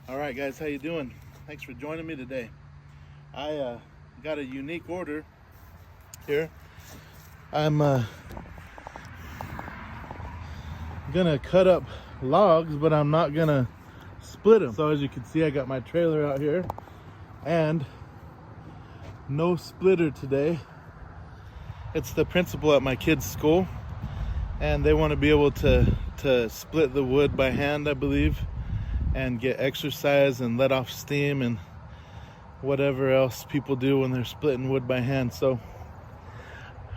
All right, guys, how you doing? Thanks for joining me today. I got a unique order here. I'm gonna cut up logs, but I'm not gonna split them. So as you can see, I got my trailer out here and no splitter today. It's the principal at my kids' school, and they want to be able to split the wood by hand, I believe, and get exercise and let off steam and whatever else people do when they're splitting wood by hand. So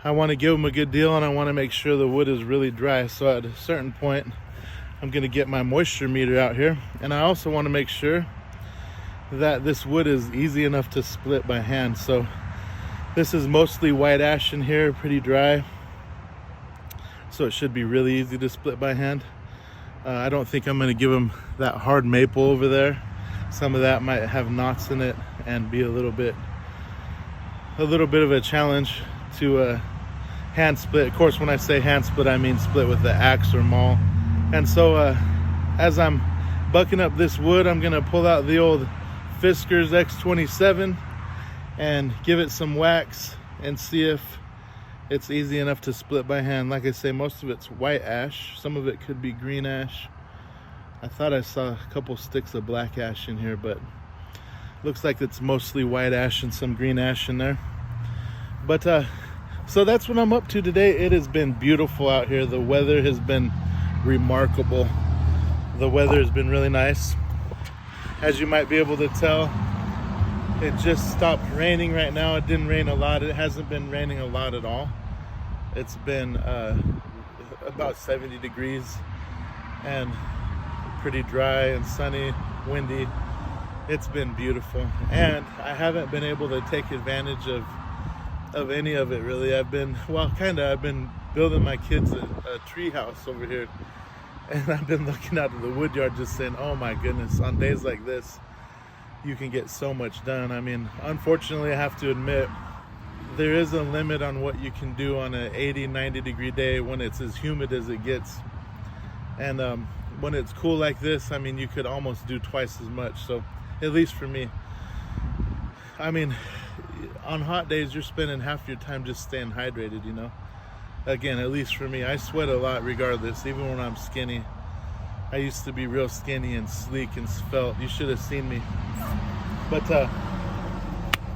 I want to give them a good deal, and I want to make sure the wood is really dry. So at a certain point, I'm going to get my moisture meter out here, and I also want to make sure that this wood is easy enough to split by hand. So this is mostly white ash in here, pretty dry, so it should be really easy to split by hand. I don't think I'm going to give them that hard maple over there. Some of that might have knots in it and be a little bit of a challenge to hand split. Of course, when I say hand split, I mean split with the axe or maul. And so as I'm bucking up this wood, I'm going to pull out the old Fiskars X27 and give it some wax and see if it's easy enough to split by hand. Like I say, most of it's white ash. Some of it could be green ash. I thought I saw a couple sticks of black ash in here, but looks like it's mostly white ash and some green ash in there. But so that's what I'm up to today. It has been beautiful out here. The weather has been remarkable. The weather has been really nice. As you might be able to tell, it just stopped raining right now. It didn't rain a lot. It hasn't been raining a lot at all. It's been about 70 degrees and pretty dry and sunny, windy. It's been beautiful, and I haven't been able to take advantage of any of it really. I've been building my kids a tree house over here, and I've been looking out of the wood yard just saying, oh my goodness, on days like this you can get so much done. I mean, unfortunately, I have to admit, there is a limit on what you can do on an 80-90 degree day when it's as humid as it gets. And when it's cool like this, I mean, you could almost do twice as much. So at least for me, I mean, on hot days, you're spending half your time just staying hydrated, you know. Again, at least for me, I sweat a lot regardless, even when I'm skinny. I used to be real skinny and sleek and svelte. You should have seen me. But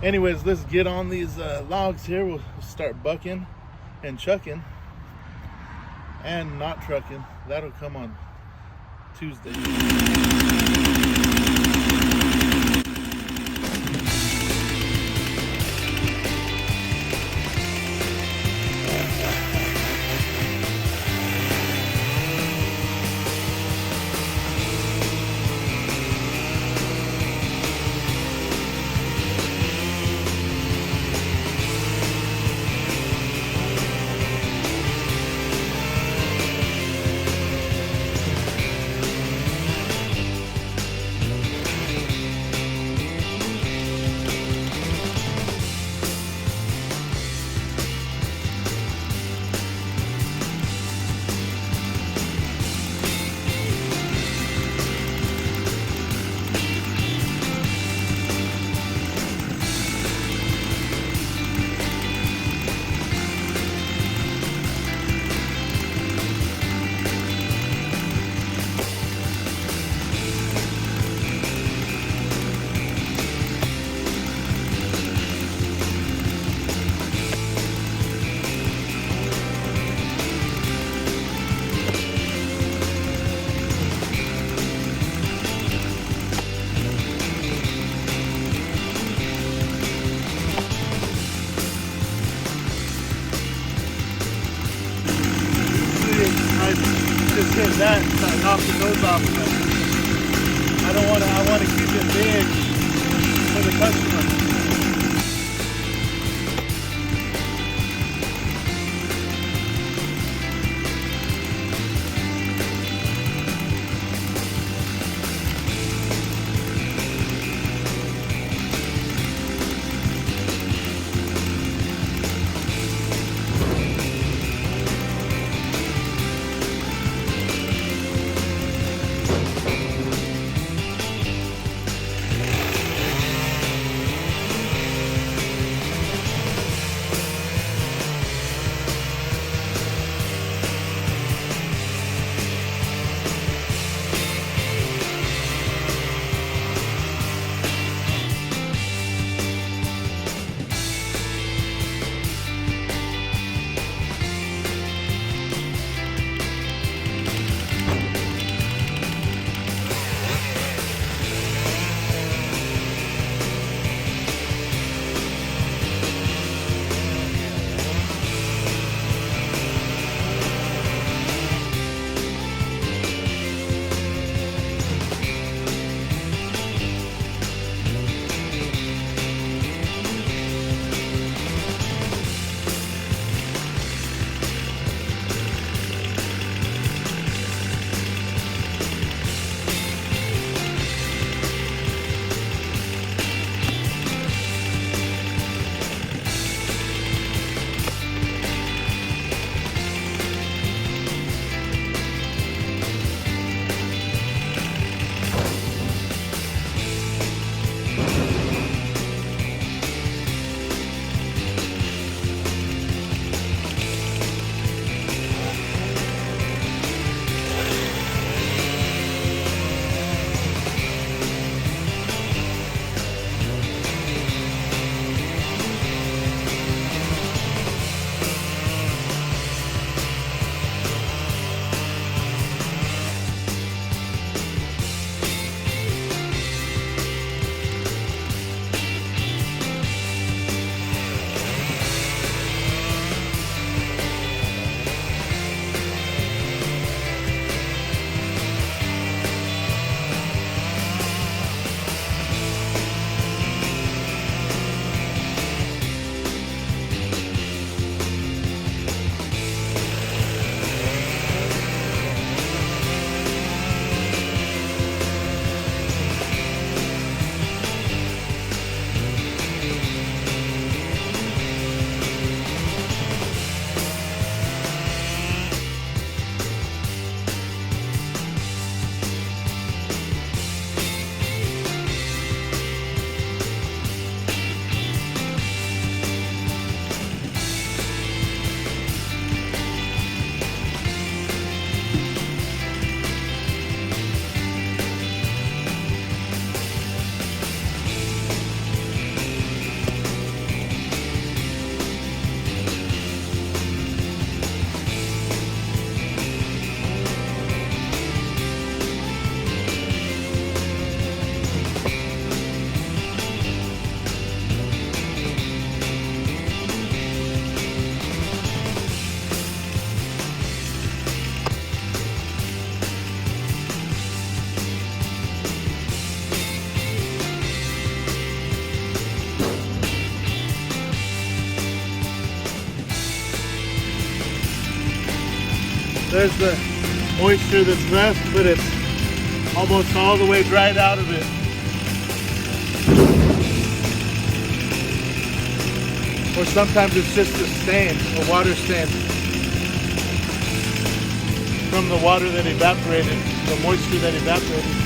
anyways, let's get on these logs here. We'll start bucking and chucking and not trucking. That'll come on Tuesday. Just hit that and knock the nose off of it. I want to keep it big for the customer. There's the moisture that's left, but it's almost all the way dried out of it. Or sometimes it's just a stain, a water stain from the water that evaporated, the moisture that evaporated.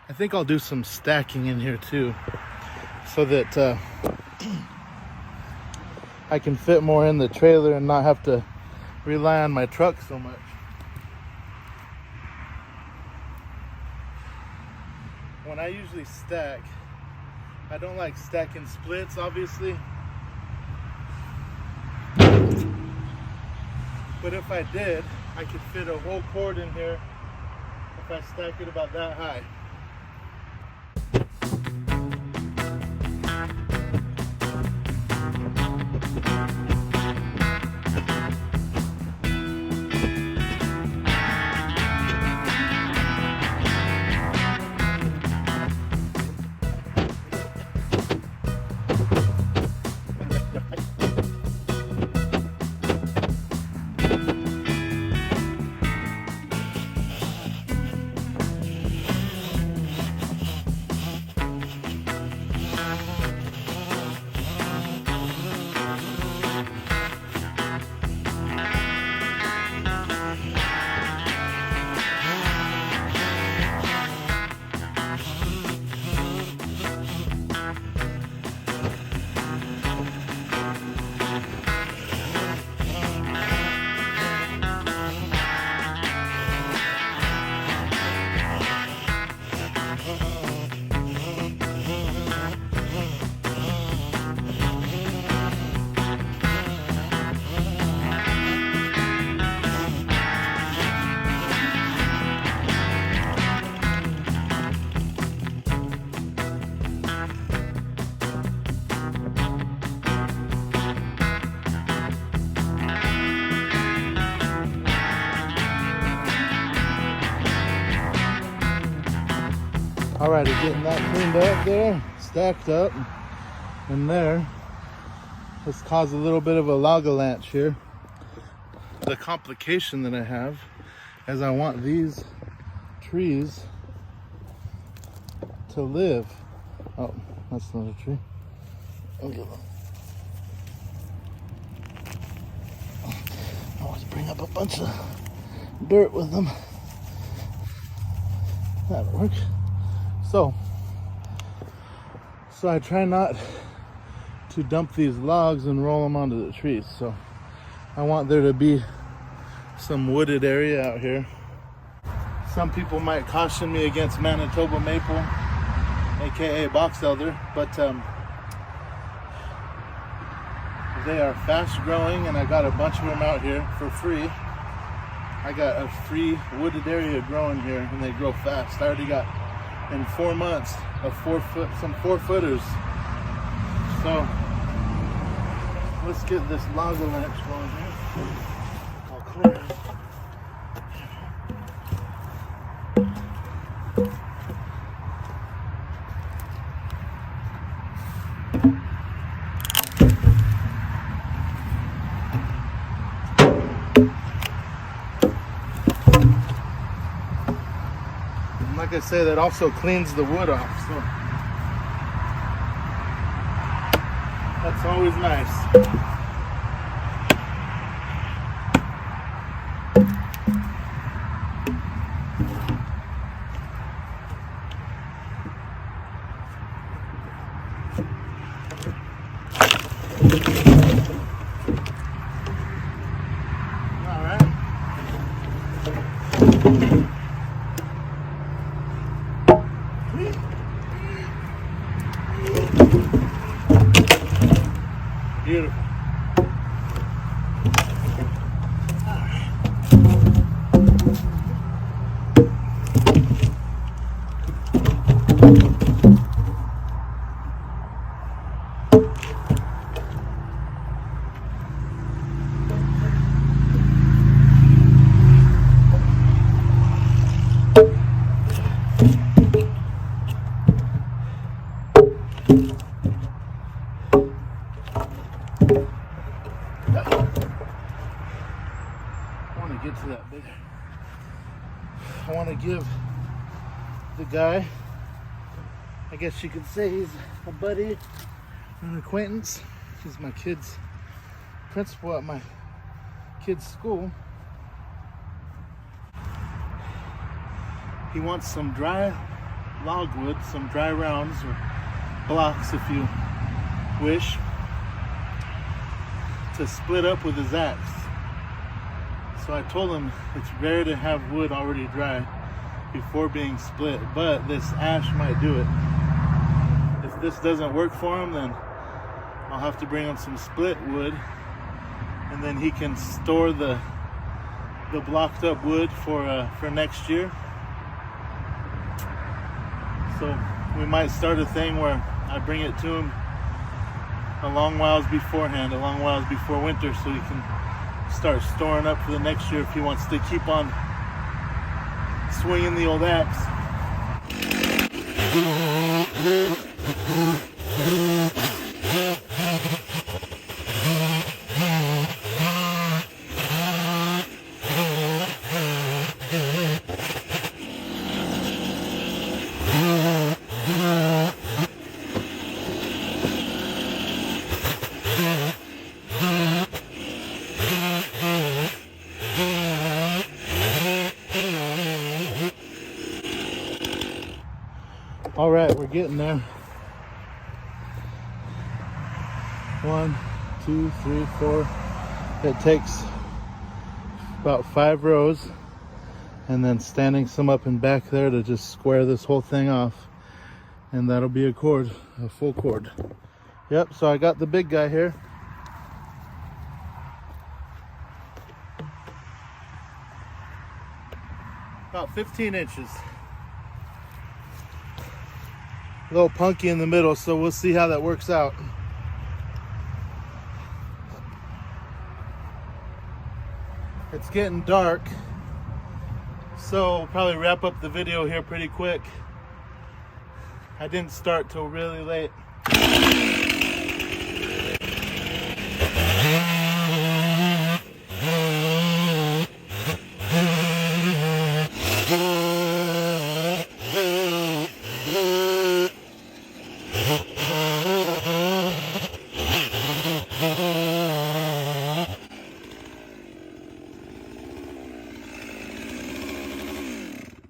I think I'll do some stacking in here too, so that I can fit more in the trailer and not have to rely on my truck so much. When I usually stack, I don't like stacking splits, obviously. But if I did, I could fit a whole cord in here if I stack it about that high. Alrighty, getting that cleaned up there, stacked up, and there. Let's cause a little bit of a log avalanche here. The complication that I have is I want these trees to live. Oh, that's not a tree. Okay. I always bring up a bunch of dirt with them. That'll work. So I try not to dump these logs and roll them onto the trees. So I want there to be some wooded area out here. Some people might caution me against Manitoba Maple, aka box elder, but they are fast growing, and I got a bunch of them out here for free. I got a free wooded area growing here, and they grow fast. I already got in 4 months of some 4-footers. So let's get this log avalanche going here. I'll clear it. like I say, that also cleans the wood off. So that's always nice. Beautiful. Get to that big. I want to give the guy, I guess you could say he's a buddy, an acquaintance. He's my kid's principal at my kid's school. He wants some dry logwood, some dry rounds or blocks if you wish, to split up with his axe. So I told him it's rare to have wood already dry before being split, but this ash might do it. If this doesn't work for him, then I'll have to bring him some split wood, and then he can store the blocked up wood for next year. So we might start a thing where I bring it to him a long whiles beforehand, a long whiles before winter, so he can start storing up for the next year if he wants to keep on swinging the old axe. All right, we're getting there. 1, 2, 3, 4. It takes about 5 rows, and then standing some up and back there to just square this whole thing off, and that'll be a cord, a full cord. Yep, so I got the big guy here. About 15 inches. A little punky in the middle, so we'll see how that works out. It's getting dark, so we'll probably wrap up the video here pretty quick. I didn't start till really late.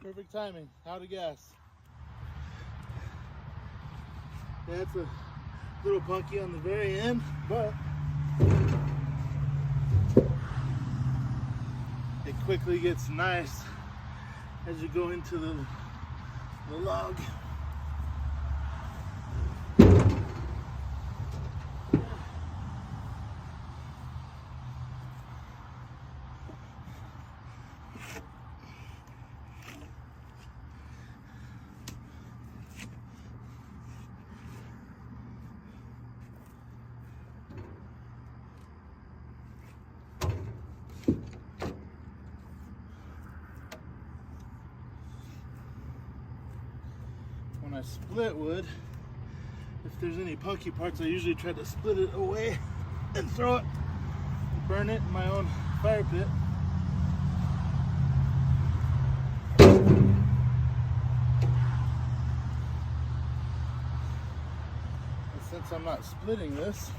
Perfect timing, out of gas. Yeah, it's a little punky on the very end, but it quickly gets nice as you go into the log. When I split wood, if there's any punky parts, I usually try to split it away and throw it, and burn it in my own fire pit. since I'm not splitting this,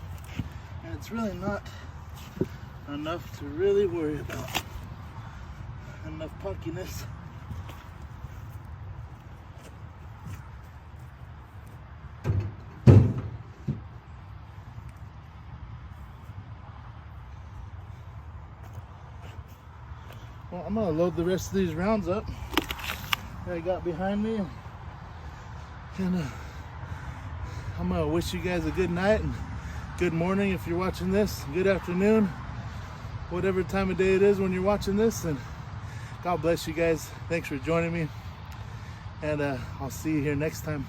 and it's really not enough to really worry about. Enough punkiness. Well, I'm gonna load the rest of these rounds up that I got behind me, and I'm gonna wish you guys a good night and good morning if you're watching this, good afternoon, whatever time of day it is when you're watching this, and God bless you guys. Thanks for joining me, and I'll see you here next time.